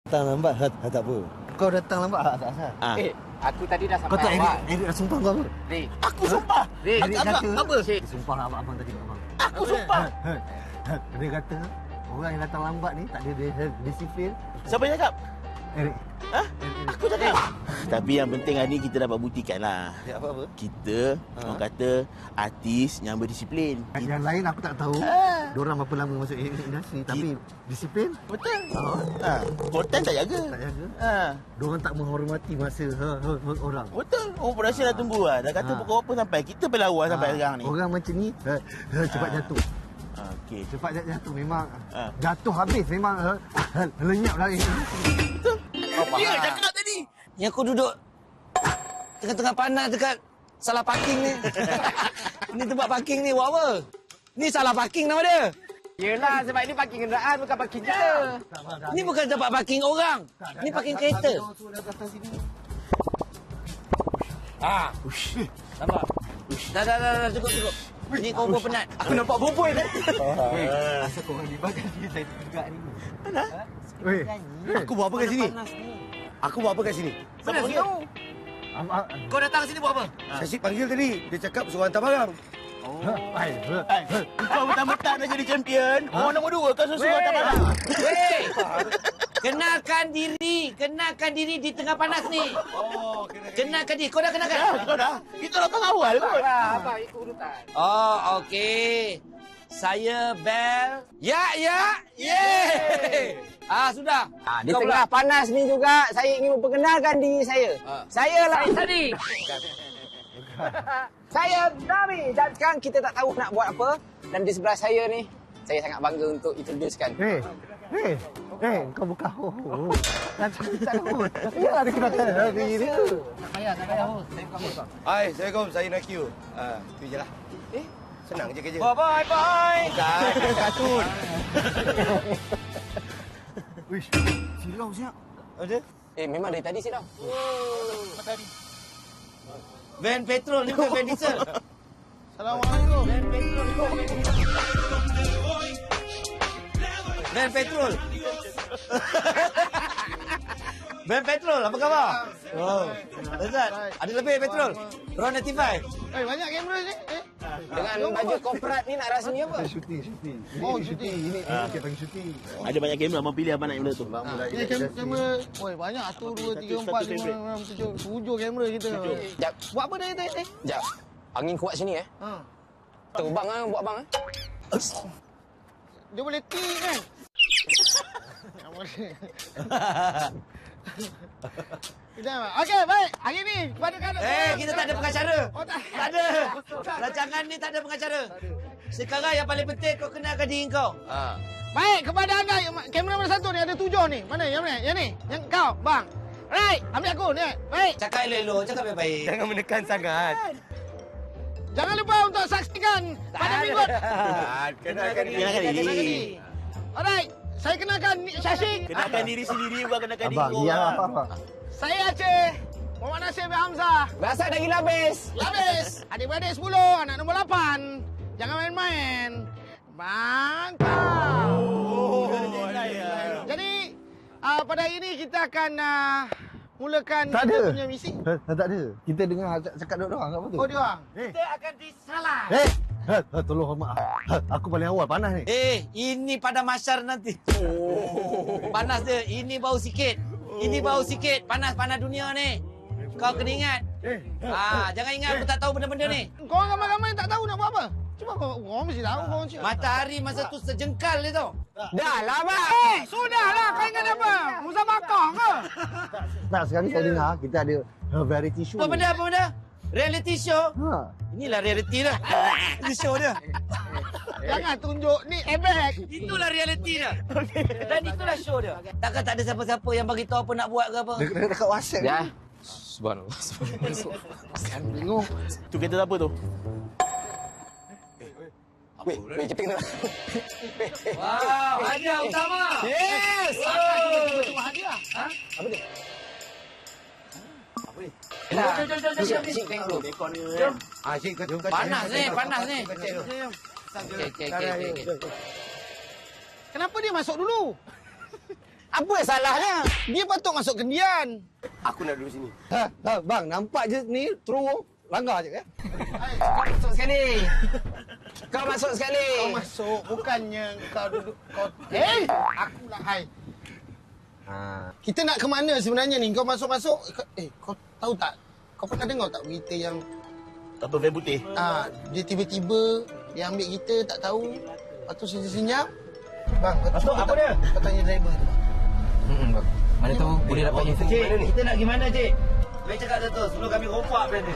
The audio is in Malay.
Datang lambat, tak apa. Kau datang lambat, tak asal. Aku tadi dah sampai. Kau tak Eric dah sumpah kau apa? Rik. Aku sumpah. Rik. Eric kata, apa? Dia sumpah abang tadi kat abang. Aku sumpah. Dia kata, orang yang datang lambat ni tak ada disiplin. Siapa yang cakap? Eric. Ha? Aku cakap. Tapi yang penting hari ni kita dapat buktikan lah. Ya, apa-apa? Kita, orang kata, artis yang berdisiplin. Yang lain aku tak tahu. Diorang berapa lama masuk industri. Tapi disiplin. Betul. Konten tak jaga. Tak jaga. Diorang tak menghormati masa orang. Betul. Oh, production dah tunggu lah. Dah kata pukul apa sampai. Kita pun lawan sampai sekarang ni. Orang macam ni, cepat jatuh. Okey. Cepat jatuh. Memang jatuh habis. Memang lenyap dari industri. Dia cakap tadi. Yang aku duduk tengah-tengah panas dekat salah parking ni. Ni tempat parking ni buat apa? Ni salah parking nama dia. Yelah, sebab ini parking kenderaan bukan parking kita. Ni bukan tempat parking orang. Ni parking kereta. Nampak? Dah, cukup. Ni kau penat. Aku nampak bubur ni. Asal korang libatkan diri saya tegak ni. Mana? Aku buat apa kat sini? Aku buat apa kat sini? Mana sini? Kau datang sini buat apa? Syashik panggil tadi. Dia cakap suruh hantar barang. Kau mentang-mentang dah jadi champion. Orang nombor 2 kau suruh hantar barang. Weh! Kenalkan diri di tengah panas ni. Kenalkan diri. Kau dah kenalkan? Kau dah. Kita datang awal kot. Abang ikut urutan. Oh, okey. Saya Bel. Ya. Yeay. Sudah. Di tengah panas ni juga, saya ingin memperkenalkan diri saya. Saya lah tadi. Saya Nami. Dan sekarang kita tak tahu nak buat apa. Dan di sebelah saya ni, saya sangat bangga untuk introducekan. Kau buka Nanti tak tahu. Ya, ada kenalkan diri dia. Tak payah host. Saya bukan host. Hai, Assalamualaikum. Saya Nakyu. Itu je lah. Senang je kerja. Bye. Bukan, kartun. Wish, silau siap. Ada? Memang dari tadi silap. Van petrol ni bukan van diesel. Assalamualaikum. Van petrol. Van petrol, apa khabar? Oh, Azad, ada lebih petrol? Ron 95. Banyak kamera ni. Dengan baju korporat ni nak rasmi apa? Syuting. Syuting. Ini kita panggil syuting. Ada banyak kamera. Abang pilih apa nak kamera tu. Ini kamera. Banyak. 1, 2, 3, 4, 5, 6, 7. 7 kamera kita. Sekejap. Buat apa dia? Sekejap. Angin kuat sini Terbang buat abang Dia boleh tea kan? Okey, baik. Hari ni kepada kanan. Kita tak ada pengacara. Oh, tak. Tak ada. Rancangan ni tak ada pengacara. Sekarang yang paling penting kau kenalkan diri kau. Baik, kepada anda kamera nombor 1 ni ada 7 ni. Mana? Yang mana? Yang ni. Yang kau, bang. Right, ambil aku ni. Baik. Cakap elok-elok, cakap baik-baik. Jangan menekan sangat. Jangan lupa untuk saksikan pada minggu. Kenalkan diri. Alright, saya kenalkan Syashik. Kenalkan diri sendiri bukan kenalkan diri Abang, ya orang. apa? Saya Aceh. Muhammad Nasir bin Hamzah. Berasal dari Labis. Labis. Adik-beradik 10, anak nombor 8. Jangan main-main. Mantap. Jadi, pada hari ini kita akan mulakan Tak kita ada. punya misi. Tak ada. Kita dengar cakap dua-dua apa tu? Oh, dia orang. Kita akan disalah. Tolong hormat. Aku paling awal panas ni. Ini pada masyar nanti. Panas dia. Ini bau sikit. Panas dunia ni. Kau kena ingat. Jangan ingat aku tak tahu benda-benda ni. Korang ramai-ramai tak tahu nak buat apa. Cuma korang mesti tahu. Korang cakap. Matahari masa tu sejengkal dia tau. Dah lah, bang. Sudahlah. Kau ingat apa? Musabakah ke? Tak, sekarang saya dengar kita ada variety show. Apa benda? Reality show? Inilah reality dah. Ini show dia. Jangan tunjuk ni ebek. Itulah reality dia. Dan itulah show dia. Takkan tak ada siapa-siapa yang bagi tahu apa nak buat ke apa? Dekat WhatsApp. Ya. Subhanallah. Bingung. Tu kereta apa tu? Weh, kita kena. Wow, hadiah utama. Yes. Hadiah. Apa dia? Apa ni? Cik tengok dulu. Dekor ni. Cik kau Panas ni. Okey. Kenapa dia masuk dulu? Apa yang salahnya? Dia patut masuk kendian. Aku nak duduk sini. Bang, nampak je ni terus langgar je kan? Masuk sekali. Kau masuk sekali. Kau masuk, bukannya kau duduk kau. Aku lah hai. Kita nak ke mana sebenarnya ni? Kau masuk-masuk. Kau tahu tak? Kau pernah dengar tak berita yang Tato van putih. dia tiba-tiba dia ambil kita tak tahu. Lepas tu senyap. Bang, Masuk apa dia? Kau tanya driver tu. Bang. Mana tahu boleh dapat info. Cik, kita nak pergi mana, Cik? Baik cakap tu sebelum kami rompak benda ni.